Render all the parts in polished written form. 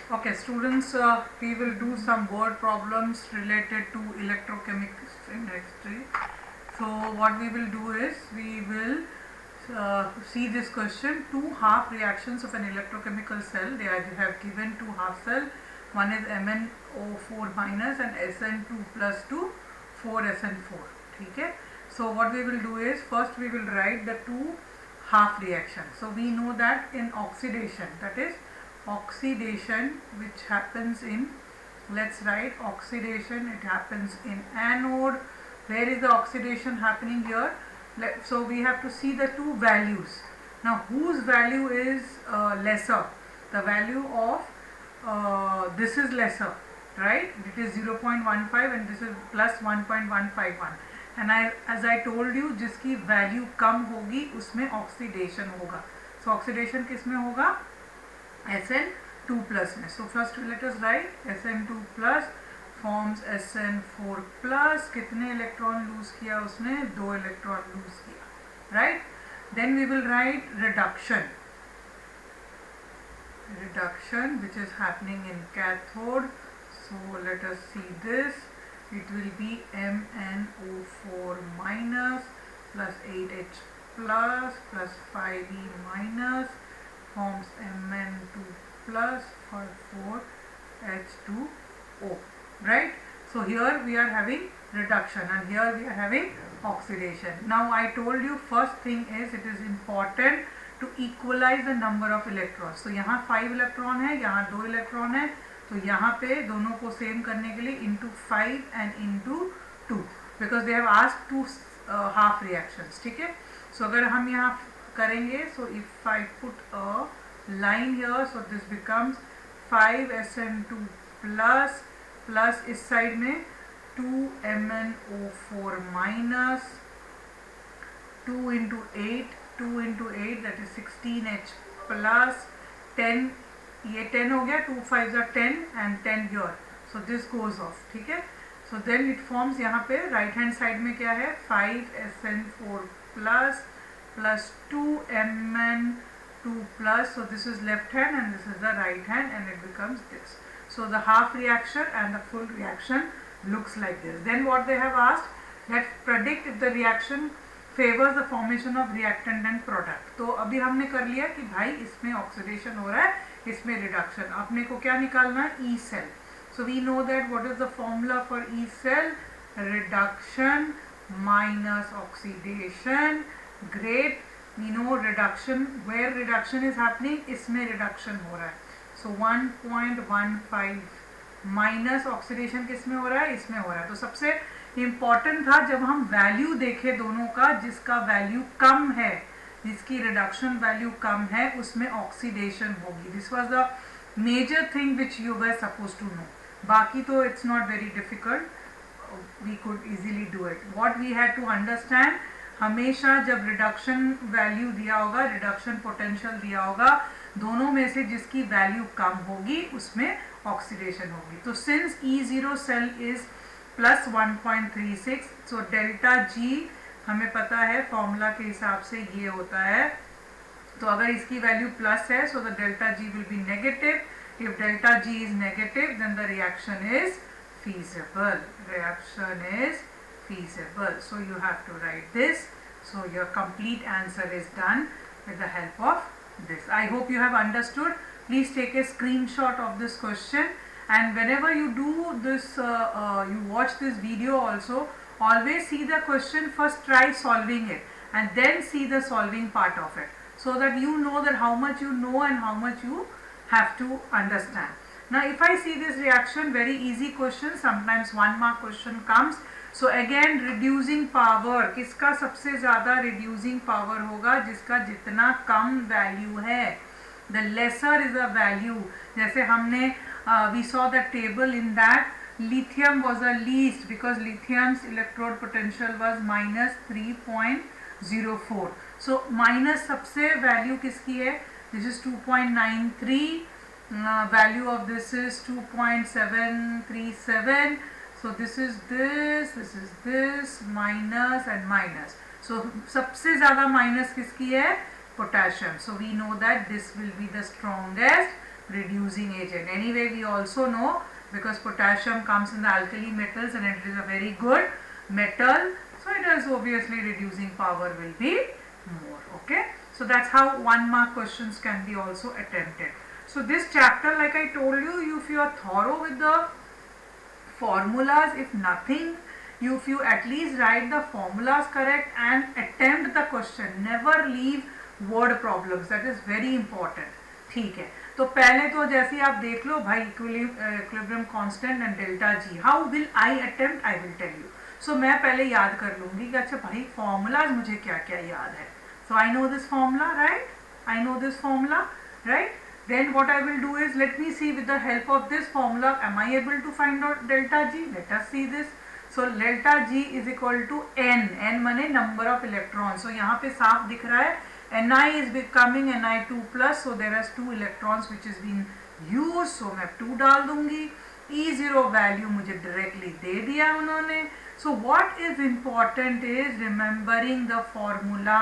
Okay, students, we will do some word problems related to electrochemistry. So what we will do is we will see this question: two half reactions of an electrochemical cell. They have given two half cell. One is MnO4 minus and SN2 plus to 4SN4. Okay. So what we will do is first we will write the two half reactions. So we know that in oxidation, that is oxidation which happens in, let's write oxidation, it happens in anode. Where is the oxidation happening here? So we have to see the two values. Now whose value is lesser? The value of this is lesser, right? It is 0.15 and this is plus 1.151. And as I told you, जिसकी value कम होगी उसमें oxidation होगा. सो oxidation किस में होगा? Sn2 plus में. So first let us write Sn2 plus forms Sn4 plus. कितने electron lose किया उसने? 2 इलेक्ट्रॉन लूज किया, right? Then we will write reduction which is happening in cathode. So let us see this. It will be MnO4 minus plus 8H plus 5E minus forms Mn2 plus for 4H2O, right? So here we are having reduction and here we are having oxidation. Now I told you first thing is it is important to equalize the number of electrons. So यहाँ 5 electron है, यहाँ 2 electron है, तो यहाँ पे दोनों को same करने के लिए into 5 and into 2 because they have asked two half reactions. ठीक है. So अगर हम यहाँ करेंगे, so if I put a line here, so this becomes 5Sn2 plus plus इस साइड में 2MnO4 minus 2 into 8 that is 16H plus 10, ये 10 हो गया, 2 5s are 10 and 10 here, so this goes off. ठीक है. So then it forms यहाँ पे right hand side में क्या है? 5Sn4 plus plus 2Mn2 plus, so this is left hand and this is the right hand and it becomes this. So the half reaction and the full reaction looks like this. Then what they have asked, let's predict if the reaction favors the formation of reactant and product. तो अभी हमने कर लिया कि भाई इसमें oxidation हो रहा है, इसमें रिडक्शन. अपने को क्या निकालना है? E cell. So we know that what is the formula for E cell? Reduction minus oxidation. Great. We know reduction, where reduction is happening, इसमें reduction हो रहा है. So 1.15 माइनस ऑक्सीडेशन किस में हो रहा है? इसमें हो रहा है. तो सबसे इम्पॉर्टेंट था जब हम वैल्यू देखें दोनों का, जिसका वैल्यू कम है, जिसकी रिडक्शन वैल्यू कम है, उसमें ऑक्सीडेशन होगी. This was the major thing which you were suppose to know. बाकी तो it's not very difficult, we could easily do it. What we had to understand, हमेशा जब रिडक्शन वैल्यू दिया होगा, रिडक्शन पोटेंशियल दिया होगा, दोनों में से जिसकी वैल्यू कम होगी उसमें ऑक्सीडेशन होगी. तो since E0 cell is plus 1.36, so delta G हमें पता है फॉर्मूला के हिसाब से ये होता है. तो अगर इसकी वैल्यू प्लस है, so the delta G will be negative. If delta G is negative then the reaction is feasible. Reaction is feasible. So you have to write this. So your complete answer is done with the help of this. I hope you have understood. Please take a screenshot of this question, and whenever you do this, you watch this video also, always see the question first, try solving it and then see the solving part of it, so that you know that how much you know and how much you have to understand. Now if I see this reaction, very easy question, sometimes 1 mark question comes. So again reducing power, किसका सबसे ज़्यादा reducing power होगा? जिसका जितना कम value है. The lesser is the value. जैसे हमने we saw the table in that lithium was the least because lithium's electrode potential was minus 3.04. So minus सबसे value किसकी है? This is 2.93. Value of this is 2.737. So this is this is this, minus and minus. So सबसे ज़्यादा minus किसकी है? Potassium. So we know that this will be the strongest reducing agent. Anyway, we also know, because potassium comes in the alkali metals and it is a very good metal, so it has obviously reducing power will be more. Okay, so that's how 1 mark questions can be also attempted. So this chapter, like I told you, if you are thorough with the formulas, if nothing, if you at least write the formulas correct and attempt the question, never leave word problems, that is very important. ठीक है, तो पहले तो जैसे आप देख लो भाई, equilibrium constant and delta G, how will I attempt, I will tell you. So मैं पहले याद कर लूंगी कि अच्छा भाई फॉर्मूलाज मुझे क्या क्या याद है. So I know this formula, right, I know this formula, right? Then what I will do is, let me see with the help of this formula, am I able to find out delta G? Let us see this. So delta G is equal to N, N माने number of electrons. So यहाँ पे साफ दिख रहा है Ni is becoming Ni2 plus, so there is 2 electrons which is being used, so मैं 2 डाल दूंगी. E0 value मुझे directly दे दिया उन्होंने. So what is important is remembering the formula.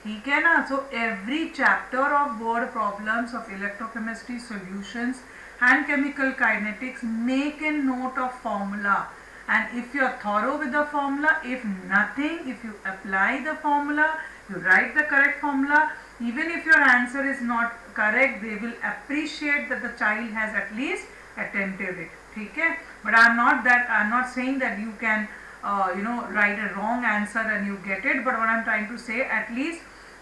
ठीक है ना. So every chapter of word problems of electrochemistry solutions and chemical kinetics make a note of formula, and if you are thorough with the formula, if nothing, if you apply the formula, you write the correct formula, even if your answer is not correct, they will appreciate that the child has at least attempted it. ठीक है. But I'm not saying that you can write a wrong answer and you get it, but what I'm trying to say, at least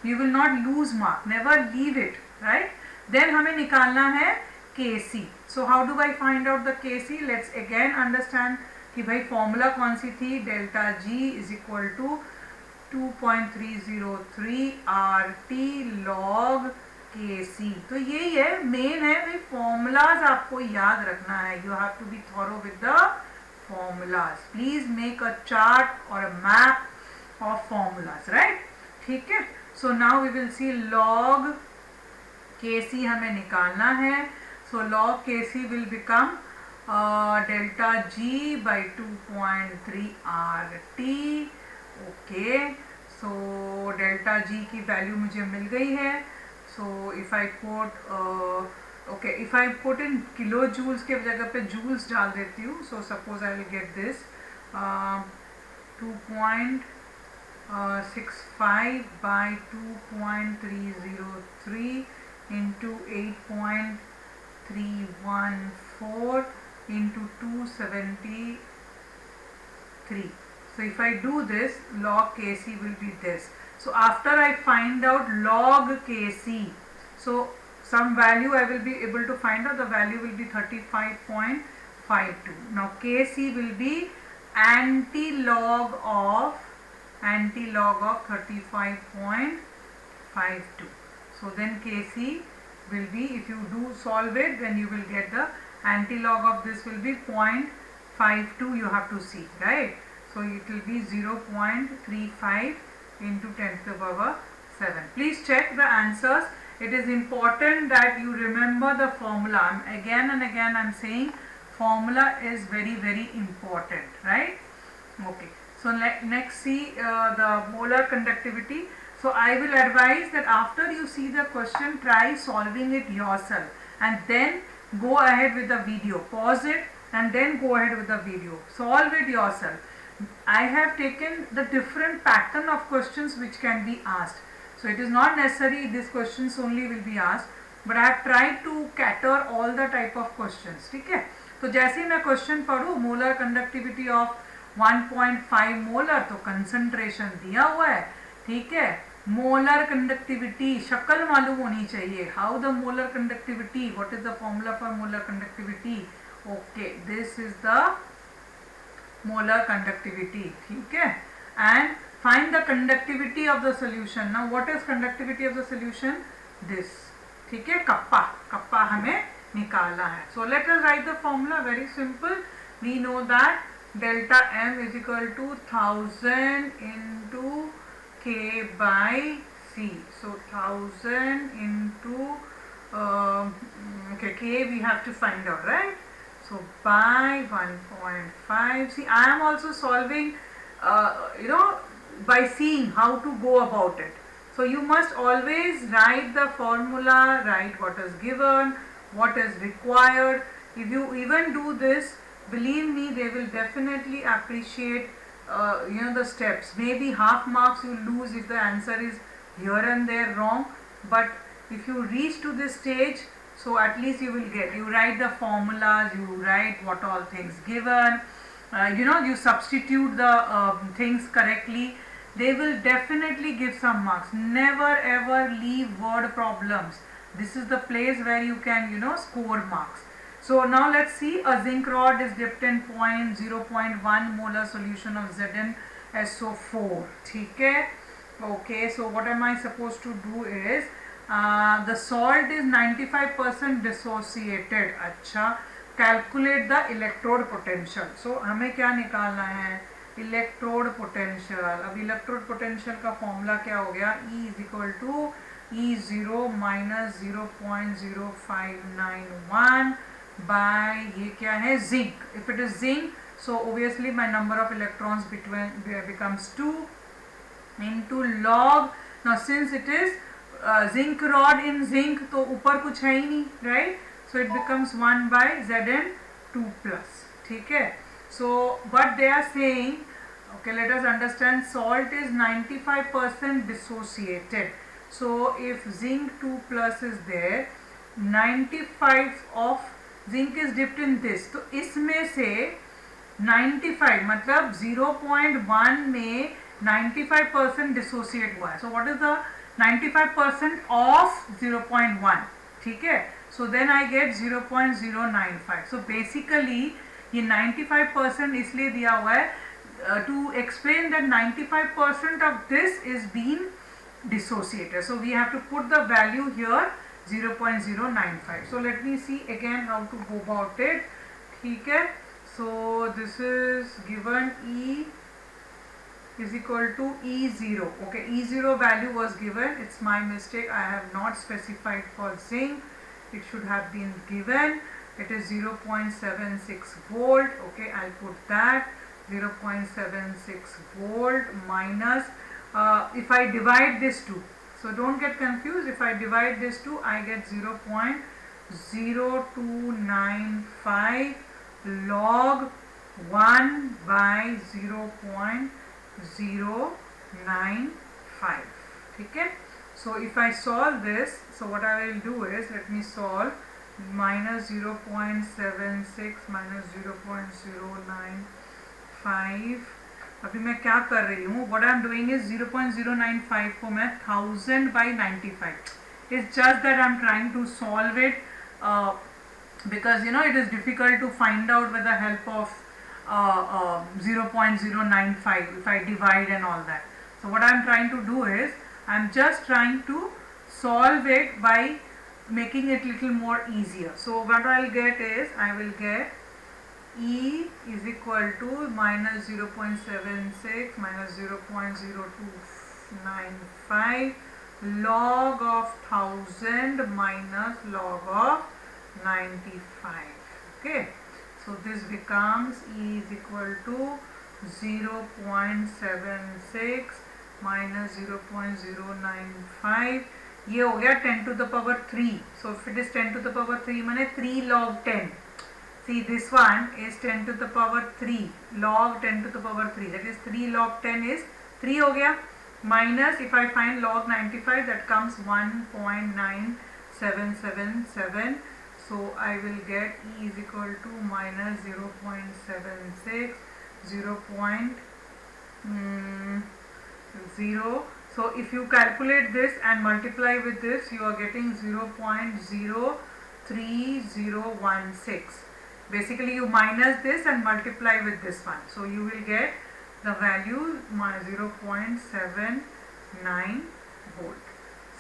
you will not lose mark, never leave it, right? Then हमें निकालना है Kc. So how do I find out the Kc? Let's again understand कि भाई formula कौन सी थी. Delta G is equal to 2.303 RT log Kc. तो यही है, मेन है भाई, फॉर्मूलाज आपको याद रखना है. You have to be thorough with the formulas. Please make a chart और a map of formulas, right. ठीक है. So now we will see log Kc हमें निकालना है. So log Kc will become delta G by 2.3 RT. Okay, so delta G की value मुझे मिल गई है. So if I put in kilo joules के जगह पे जूल्स डाल देती हूँ. So suppose I will get this 2.65 by 2.303 into 8.314 into 273. So if I do this, log Kc will be this. So after I find out log Kc, so some value I will be able to find out, the value will be 35.52. Now Kc will be anti-log of 35.52. So then Kc will be, if you do solve it, then you will get the anti-log of this will be 0.52. you have to see, right? So it will be 0.35 into 10 to the power 7. Please check the answers. It is important that you remember the formula. Again and again I'm saying formula is very, very important, right? Okay. So next see the molar conductivity. So I will advise that after you see the question, try solving it yourself and then go ahead with the video. Pause it and then go ahead with the video. Solve it yourself. I have taken the different pattern of questions which can be asked. So it is not necessary these questions only will be asked, but I have tried to cater all the type of questions. ठीक है. तो जैसे मैं question पढ़ूँ, molar conductivity of 1.5 molar, तो concentration दिया हुआ है. ठीक है. मोलर कंडक्टिविटी शक्ल मालूम होनी चाहिए. How the molar conductivity, what is the formula for molar conductivity. Okay, this is the molar conductivity. ठीक है. and find the conductivity of the solution. now what is conductivity of the solution? this. ठीक है. Kappa हमें निकालना है. so let us write the formula. very simple. we know that delta M is equal to 1000 into K by C. so 1000 into okay, K we have to find out, right? So by 1.5. see, I am also solving by seeing how to go about it. So you must always write the formula, write what is given, what is required. If you even do this, believe me, they will definitely appreciate the steps. Maybe half marks you lose if the answer is here and there wrong, but if you reach to this stage, so at least you will get, you write the formulas, you write what all things given, you substitute the things correctly, they will definitely give some marks. Never ever leave word problems. This is the place where you can score marks. So now let's see, a zinc rod is dipped in 0.1 molar solution of ZnSO4. Okay, okay, so what am I supposed to do is, the salt is 95% dissociated. अच्छा, calculate the electrode potential. So हमें क्या निकालना है, electrode potential. अब electrode potential का formula क्या हो गया, E is equal to E0 minus 0.0591 by ये क्या है, zinc. If it is zinc, so obviously my number of electrons between becomes 2 into log. Now since it is zinc rod in zinc, तो ऊपर कुछ है ही नहीं, right? So it becomes 1 by Zn2 plus. ठीक है? So but they are saying, okay, let us understand, salt is 95% dissociated. So if zinc 2 plus is there, 95 of zinc is dipped in this, तो इसमें से 95 मतलब 0.1 में 95% dissociate हुआ है. So what is the 95% of 0.1? ठीक है, so then I get 0.095. So basically ये 95% इसलिए दिया हुआ है to explain that 95% of this is being dissociated. So we have to put the value here 0.095. So let me see again how to go about it. ठीक है, so this is given, E is equal to E0. Okay, E0 value was given, it's my mistake, I have not specified for zinc, it should have been given. It is 0.76 volt. Okay, I'll put that 0.76 volt minus, if I divide this two, so don't get confused, if I divide this two, I get 0.0295 log 1 by 0.095. Okay, so if I solve this, so what I will do is, let me solve, minus 0.76 minus 0.095. अभी मैं क्या कर रही हूँ, what I am doing is 0.095 को मैं 1000 by 95. It's just that I am trying to solve it because it is difficult to find out with the help of 0.095 if I divide and all that. So what I am trying to do is, I am just trying to solve it by making it little more easier. So what I will get is, I will get E is equal to minus 0.76 minus 0.0295 log of 1000 minus log of 95. Okay, so this becomes E is equal to 0.76 minus 0.095. ये हो गया 10 to the power 3. So if it is 10 to the power 3 माने 3 log 10. See, this one is 10 to the power 3 log 10 to the power 3. That is 3 log 10 is 3 हो गया. Minus if I find log 95, that comes 1.9777. So I will get E is equal to minus 0.76 0.0. So if you calculate this and multiply with this, you are getting 0.03016. Basically you minus this and multiply with this one, so you will get the value 0.79 volt.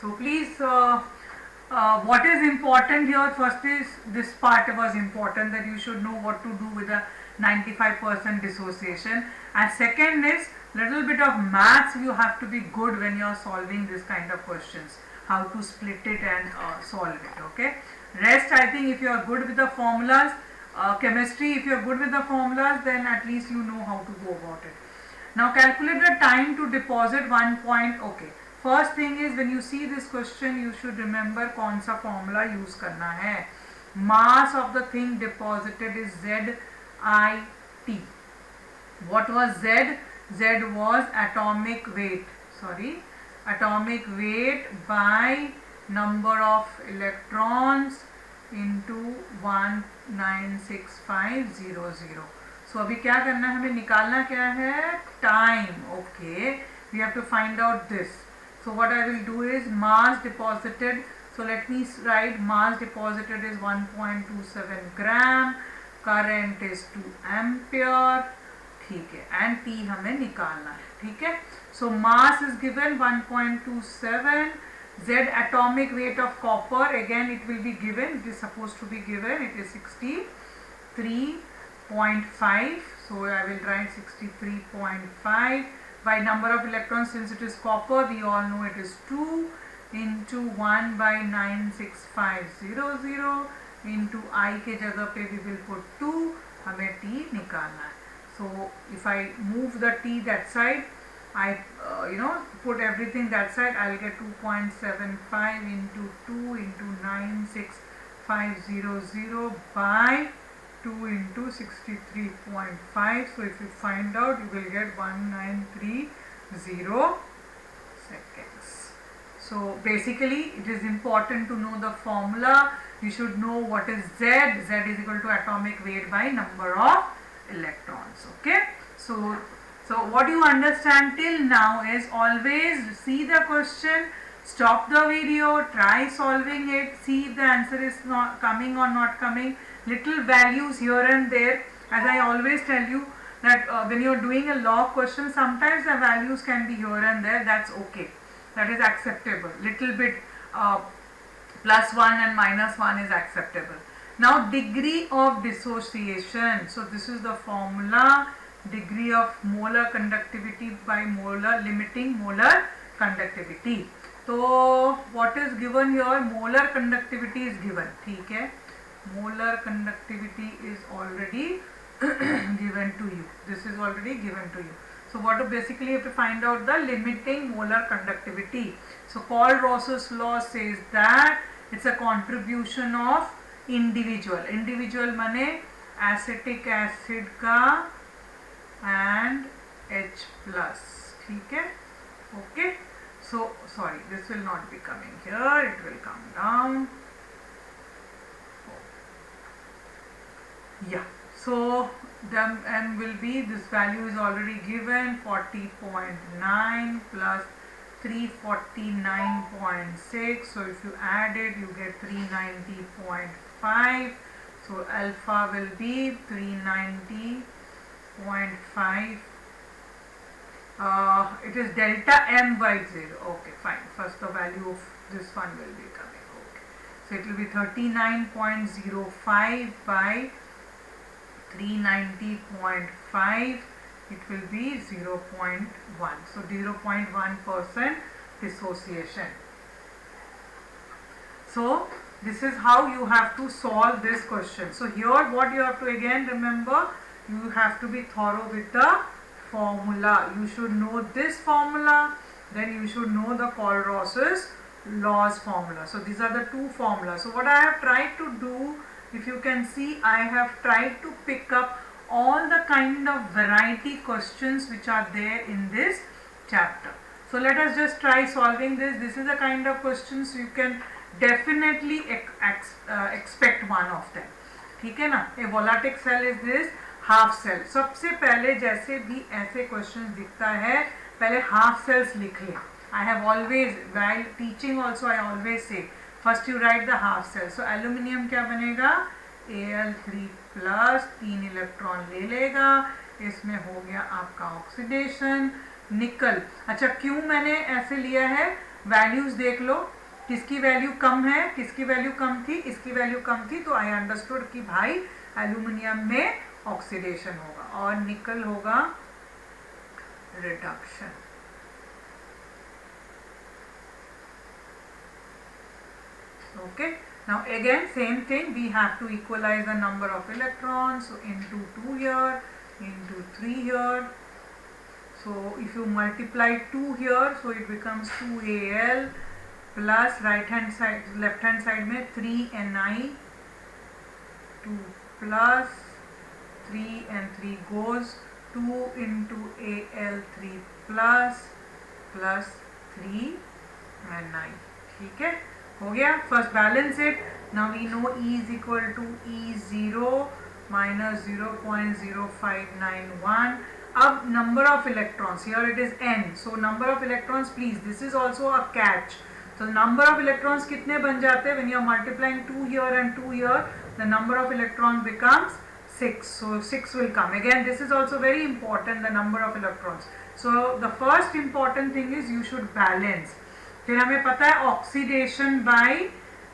So please, what is important here, first is this part was important, that you should know what to do with the 95% dissociation, and second is little bit of maths. You have to be good when you are solving this kind of questions, how to split it and solve it. Okay, rest I think if you are good with the formulas, chemistry, if you are good with the formulas, then at least you know how to go about it. Now calculate the time to deposit 1 point. Okay, first thing is, when you see this question, you should remember कौन सा formula use करना है. Mass of the thing deposited is ZIT. What was Z? Z was atomic weight. Sorry, atomic weight by number of electrons into 196500. So अभी क्या करना है, हमें निकालना क्या है, time. Okay, we have to find out this. So what I will do is mass deposited. So let me write mass deposited is 1.27 gram. Current is 2 ampere. ठीक है, एंड टी हमें निकालना है. ठीक है, so mass is given 1.27. Z atomic weight of copper, again it will be given, it is supposed to be given, it is 63.5. so I will write 63.5 by number of electrons. Since it is copper, we all know it is 2 into 1 by 96500 into I के जगह पे we will put 2. हमें T निकालना है. So if I move the T that side, I put everything that side, I'll get 2.75 into 2 into 96500 by 2 into 63.5. So if you find out, you will get 1930 seconds. So basically it is important to know the formula. You should know what is Z. Z is equal to atomic weight by number of electrons. Okay, so what you understand till now is always see the question, stop the video, try solving it, see if the answer is not coming or not coming. Little values here and there, as I always tell you that when you are doing a log question, sometimes the values can be here and there. That's okay, that is acceptable. Little bit +1 and -1 is acceptable. Now degree of dissociation. So this is the formula, degree of molar conductivity by molar, limiting molar conductivity. So what is given here, molar conductivity is given. ठीक है, molar conductivity is already given to you. This is already given to you. So what to basically you have to find out the limiting molar conductivity. So Paul-Ross's law says that it's a contribution of individual माने acetic acid का and H+. ठीक है, okay. So sorry, this will not be coming here, it will come down. या सो the m will be, this value is already given, 40.9 plus 349.6. so if you add it, you get 390.5. so alpha will be 390.5. it is delta m by 0. okay, fine. First the value of this one will be coming. okay, so it will be 39.05 by 390.5. it will be 0.1. so 0.1% dissociation. So this is how you have to solve this question. So here what you have to again remember, you have to be thorough with the formula. You should know this formula, then you should know the Paul-Ross's laws formula. So these are the two formulas. So what I have tried to do, if you can see, I have tried to pick up all the kind of variety questions which are there in this chapter. So let us just try solving this. This is the kind of questions you can definitely expect one of them. ठीक है ना. A voltaic cell is this half cell. सबसे पहले जैसे भी ऐसे questions दिखता है, पहले half cells लिख लें. I have always, while teaching also I always say, first you write the half cell. So aluminium क्या बनेगा, Al3+, 3 इलेक्ट्रॉन ले लेगा, इसमें हो गया आपका ऑक्सीडेशन. निकल, अच्छा क्यों मैंने ऐसे लिया है, वैल्यूज देख लो, किसकी वैल्यू कम है, किसकी वैल्यू कम थी, इसकी वैल्यू कम थी, तो आई अंडरस्टूड कि भाई एल्यूमिनियम में ऑक्सीडेशन होगा और निकल होगा reduction. okay, now again same thing, we have to equalize the number of electrons. so into 2 here, into 3 here. so if you multiply 2 here, so it becomes 2Al plus right hand side, left hand side में 3Ni plus 3 and 3 goes 2 into Al3 plus 3 and 9. ठीक है, हो गया. First balance it. Now we know E is equal to E0 minus 0.0591. अब number of electrons, here it is n, so number of electrons, please, this is also a catch. So number of electrons कितने बन जाते हैं when you are multiplying 2 here and 2 here, the number of electrons becomes 6. So 6 will come. Again, this is also very important, the number of electrons. So the first important thing is you should balance. फिर हमें पता है oxidation by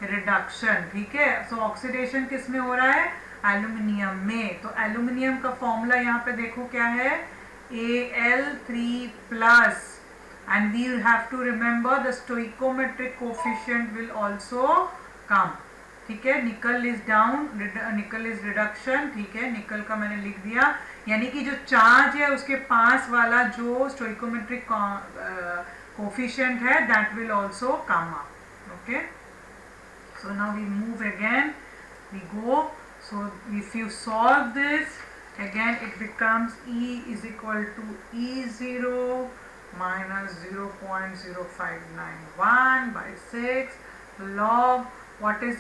reduction. ठीक है, सो oxidation किस में हो रहा है? एल्यूमिनियम में. तो एल्यूमिनियम का फॉर्मूला यहाँ पे देखो क्या है, Al3+, and we have to remember the stoichiometric coefficient will also come. ठीक है, निकल इज डाउन, निकल इज रिडक्शन. ठीक है, निकल का मैंने लिख दिया, यानी कि जो चार्ज है उसके पास वाला जो स्टोइकोमेट्रिक कोफिशिएंट है that will also come up. Okay, so now we move again, we go. So if you solve this again, it becomes E is equal to E0 minus 0.0591 by 6 log, what is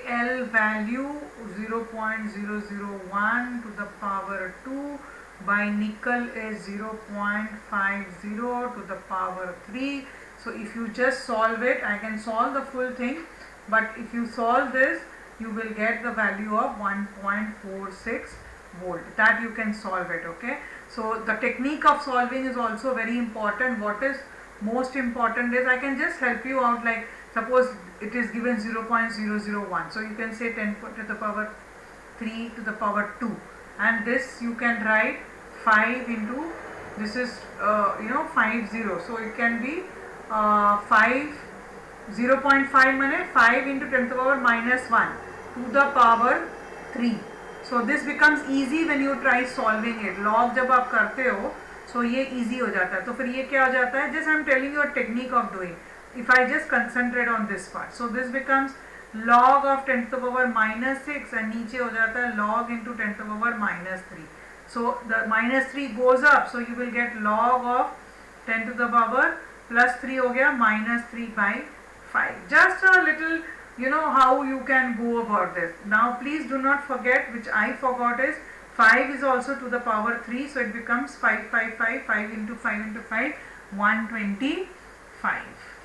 Al value, 0.001 to the power 2 by nickel is 0.50 to the power 3. So if you just solve it, I can solve the full thing, but if you solve this you will get the value of 1.46 volt. That you can solve it. Okay, so the technique of solving is also very important. What is most important is, I can just help you out, like suppose it is given 0.001, so you can say 10 to the power 3 to the power 2, and this you can write 5 into, this is 50, so it can be 0.5 माने 5 into 10 to the power minus 1 to the power 3. So this becomes easy when you try solving it. log जब आप करते हो, so ये easy हो जाता है. तो फिर ये क्या हो जाता है, just I am telling you a technique of doing. If I just concentrate on this part, so this becomes log of 10 to the power minus 6, and नीचे हो जाता है log into 10 to the power minus 3. So the minus 3 goes up, so you will get log of 10 to the power plus 3 हो गया minus 3 by 5. Just a little, how you can go about this. Now please do not forget, which I forgot, is 5 is also to the power 3, so it becomes 5 into 5 into 5, 125.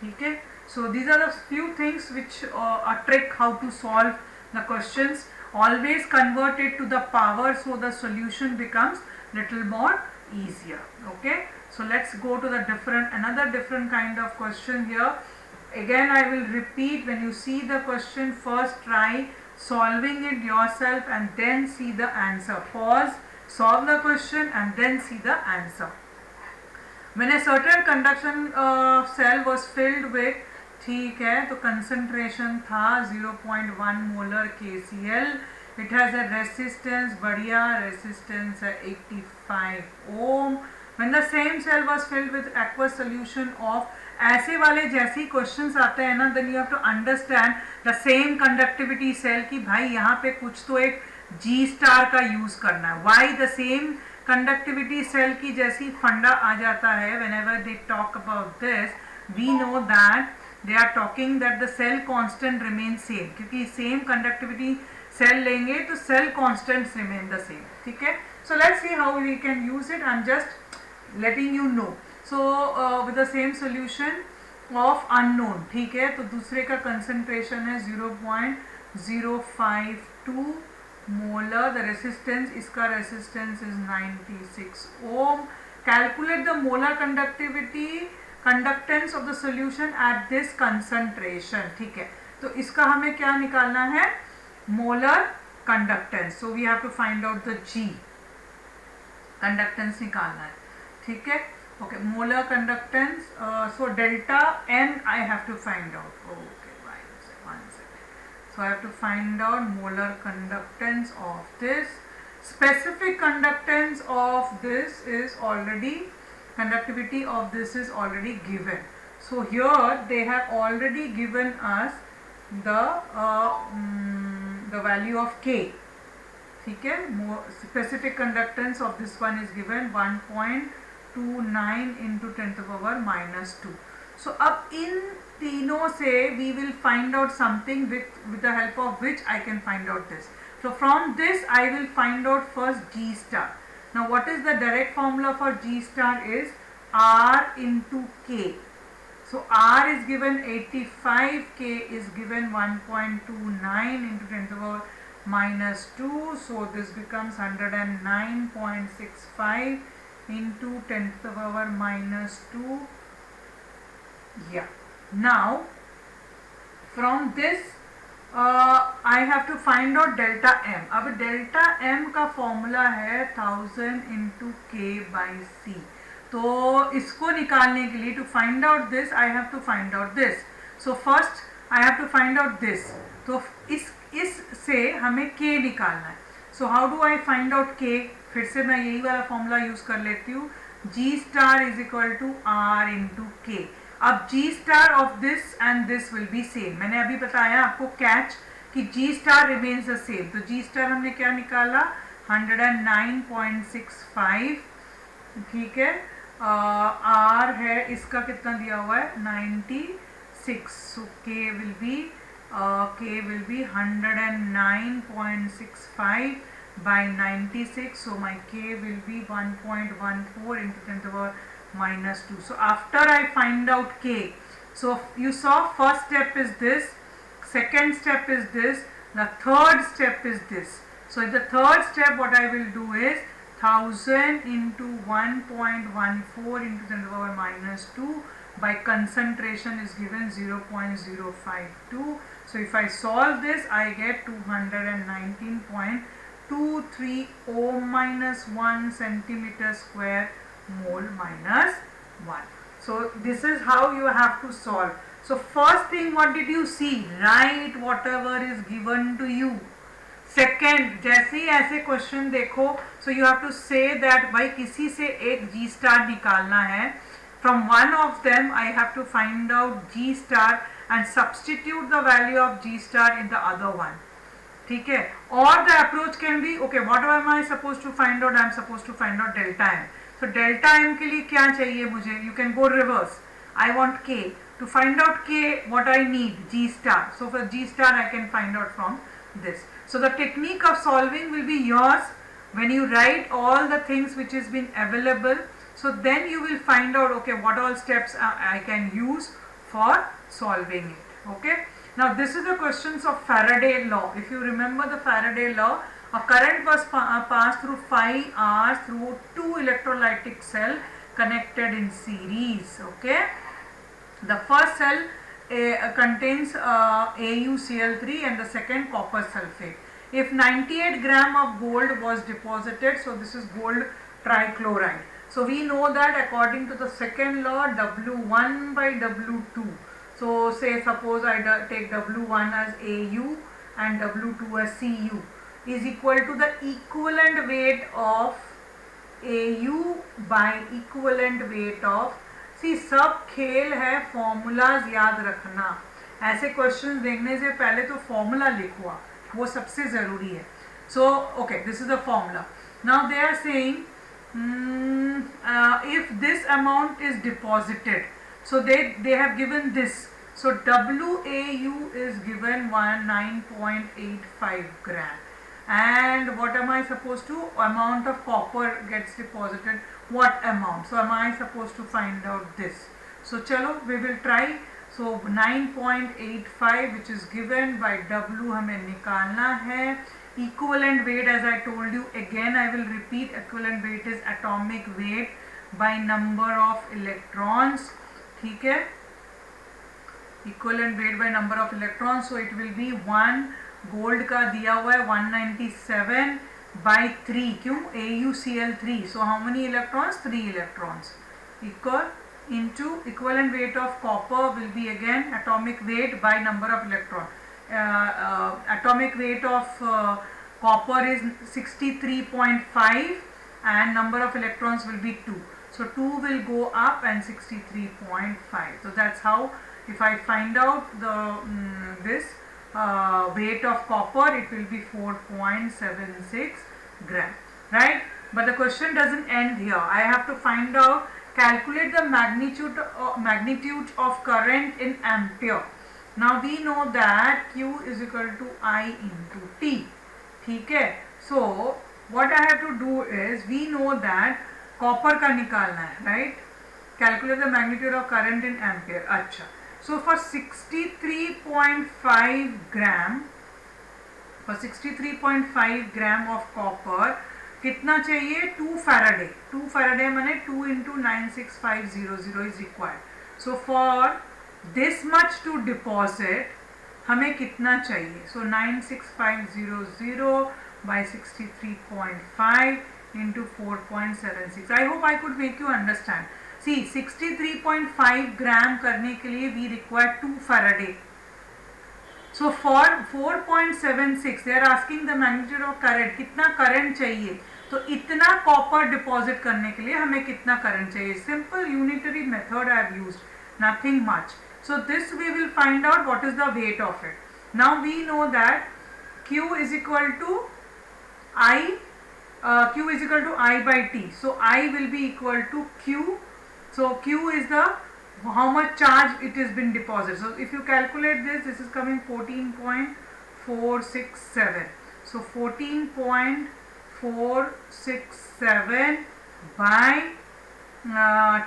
Okay, so these are the few things which a trick how to solve the questions. Always convert it to the power, so the solution becomes little more easier. Okay, so let's go to the another different kind of question here. Again I will repeat, when you see the question, first try solving it yourself and then see the answer. Pause, solve the question and then see the answer. When a certain conduction cell was filled with, ठीक है, तो concentration था 0.1 molar KCl. It has a resistance, बढ़िया resistance है 85 ohm. When the same cell was filled with aqueous solution of, ऐसे वाले जैसे ही questions आते हैं ना, then you have to understand the same conductivity cell कि भाई यहाँ पे कुछ तो एक G star का यूज़ करना है. Why the same conductivity cell की जैसी फंडा आ जाता है, whenever they talk about this, we know that they are talking that the cell constant remains same, क्योंकि same conductivity cell लेंगे तो cell constants remain the same. ठीक है, so let's see how we can use it. I'm just letting you know. So with the same solution of unknown, ठीक है, तो दूसरे का concentration है 0.052 molar. The resistance, इसका resistance is 96 ohm. Calculate the molar conductance of the solution at this concentration. ठीक है, तो इसका हमें क्या निकालना है, molar conductance. So we have to find out the G, conductance निकालना है. ठीक है, okay, molar conductance. So delta n I have to find out. Okay, one second. So I have to find out molar conductance of this. Specific conductance of this is already, conductivity of this is already given. So here they have already given us the value of K. ठीक है. More specific conductance of this one is given 1.29 into 10 to the power minus 2. So अब इन तीनों से we will find out something with the help of which I can find out this. So from this I will find out first G star. Now what is the direct formula for G star is R into K. So R is given 85, K is given 1.29 into 10 to the power minus 2, so this becomes 109.65 into 10 to the power minus 2. Yeah. Now from this I have to find out delta M. अब delta M का formula है 1000 into K by C. तो इसको निकालने के लिए to find out this I have to find out this. So first I have to find out this. तो इससे हमें K निकालना है. So how do I find out K? फिर से मैं यही वाला फॉर्मूला यूज कर लेती हूँ. G star is equal to R into K. अब G star of this and this will be same. मैंने अभी बताया आपको कैच कि G star remains the same. तो G star हमने क्या निकाला 109.65. ठीक है. R है इसका कितना दिया हुआ है 96. So K will be 109.65 by 96. So my K will be 1.14 into 10 to the power minus 2. So after I find out K, so you saw first step is this, second step is this, the third step is this. So in the third step what I will do is 1000 into 1.14 into 10 to the power minus 2 by concentration is given 0.052. So if I solve this I get 219.23 ohm minus 1 centimeter square mole minus 1. So this is how you have to solve. So first thing, what did you see? Write whatever is given to you. Second, जैसे ही ऐसे question देखो, so you have to say that भाई किसी से एक G star निकालना है. From one of them I have to find out G star and substitute the value of G star in the other one. ठीक है. Or the approach can be, okay, what am I supposed to find out? I am supposed to find out delta M. So delta M के लिए क्या चाहिए मुझे? You can go reverse. I want K. To find out K, what I need? G star. So for G star I can find out from this. So the technique of solving will be yours when you write all the things which has been available. So then you will find out, okay, what all steps I can use for solving it. Okay. Now this is the questions of Faraday law. If you remember the Faraday law, a current was passed through 5 hours through 2 electrolytic cells connected in series. Okay. The first cell contains AuCl3 and the second copper sulfate. If 98 gram of gold was deposited, so this is gold trichloride. So we know that according to the second law, W1 by W2. So say suppose I take W1 as Au and W2 as Cu is equal to the equivalent weight of Au by equivalent weight of. See, सब खेल है formulas याद रखना. ऐसे questions देखने से पहले तो फॉर्मूला लिखो आप, वो सबसे ज़रूरी है. So okay, this is the formula. Now they are saying if this amount is deposited, so they have given this. So WAU is given 9.85 gram. And what am I supposed to? Amount of copper gets deposited. What amount? So am I supposed to find out this? So chalo, we will try. So 9.85 which is given by W हमें निकालना है. Equivalent weight, as I told you, again I will repeat, equivalent weight is atomic weight by number of electrons. ठीक है. Equivalent weight by number of electrons. So it will be 1. Gold का दिया हुआ है 197 by 3. क्यों? AuCl3. So how many electrons? 3 electrons. Equal into equivalent weight of copper will be again atomic weight by number of electron. Atomic weight of copper is 63.5 and number of electrons will be 2. So 2 will go up and 63.5. So that's how, if I find out the this weight of copper, it will be 4.76 gram, right? But the question doesn't end here. I have to find out, calculate the magnitude of current in ampere. Now we know that Q is equal to I into T. Okay? So what I have to do is, we know that copper का निकालना है, right? Calculate the magnitude of current in ampere. अच्छा. So for 63.5 gram, of copper, कितना चाहिए? 2 Faraday. 2 Faraday माने 2 into 96500 is required. So for this much to deposit, हमें कितना चाहिए? So 96500 by 63.5 into 4.76. I hope I could make you understand. See, 63.5 gram करने के लिए we require 2 Faraday. So for 4.76 they are asking the magnitude of current. कितना current चाहिए? तो इतना copper deposit करने के लिए हमें कितना current चाहिए? Simple unitary method I have used, nothing much. So this we will find out what is the weight of it. Now we know that Q is equal to I by T. So I will be equal to Q. So Q is the how much charge it has been deposited. So if you calculate this is coming 14.467. So 14.467 by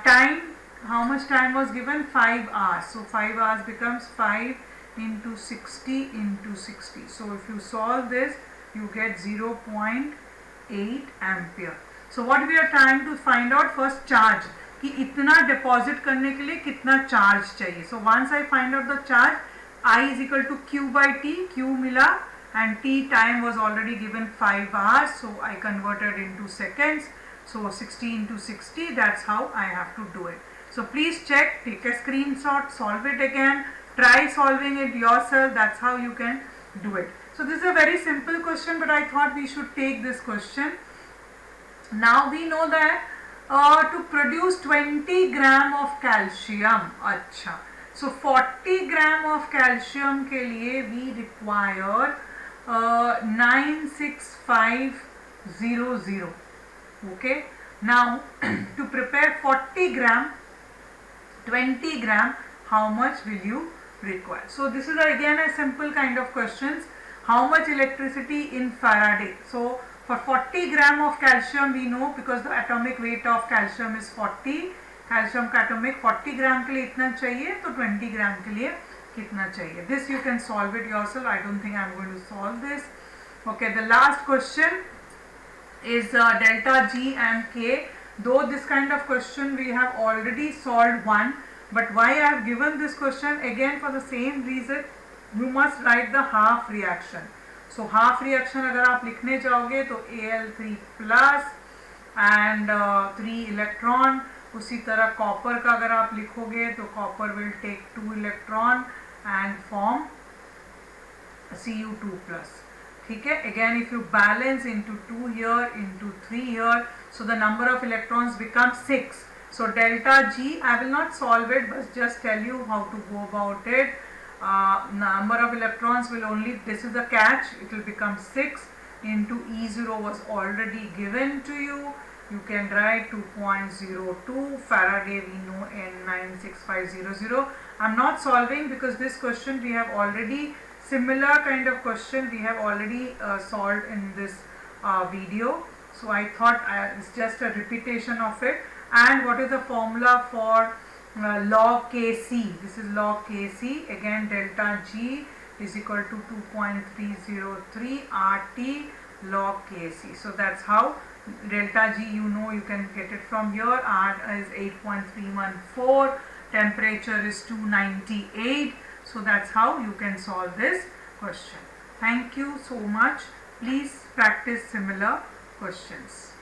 time. How much time was given? 5 hours. So 5 hours becomes 5 into 60 into 60. So if you solve this, you get 0.8 ampere. So what we are trying to find out, first charge, कि इतना deposit करने के लिए कितना charge चाहिए. So once I find out the charge, I is equal to Q by T. Q मिला and T time was already given 5 hours. So I converted into seconds. So 60 into 60, that's how I have to do it. So please check, take a screenshot, solve it again, try solving it yourself. That's how you can do it. So this is a very simple question, but I thought we should take this question. Now we know that to produce 20 gram of calcium, अच्छा, so 40 gram of calcium के लिए we require 96500. Okay. Now to prepare 40 gram, 20 gram, how much will you require? So this is again a simple kind of questions. How much electricity in Faraday? So for 40 gram of calcium we know, because the atomic weight of calcium is 40, calcium का atomic 40 gram के लिए इतना चाहिए, तो 20 gram के लिए कितना चाहिए? This you can solve it yourself. I don't think I am going to solve this. Okay, the last question is delta G and K. Though this kind of question we have already solved one, but why I have given this question again, for the same reason, you must write the half reaction. So half reaction अगर आप लिखने जाओगे तो Al3 plus and 3 electron. उसी तरह copper का अगर आप लिखोगे तो copper will take 2 electron and form Cu2 plus. ठीक है? Again, if you balance into 2 here, into 3 here, so the number of electrons becomes 6. So delta G, I will not solve it, but just tell you how to go about it. Number of electrons will only, this is the catch, it will become 6 into E0 was already given to you. You can write 2.02 Faraday, we know N96500. I'm not solving because this question we have already, similar kind of question we have already solved in this video. So I thought it's just a repetition of it. And what is the formula for log Kc? This is log Kc. Again, delta G is equal to 2.303 RT log Kc. So that's how delta G, you know, you can get it from here. R is 8.314. Temperature is 298. So that's how you can solve this question. Thank you so much. Please practice similar questions.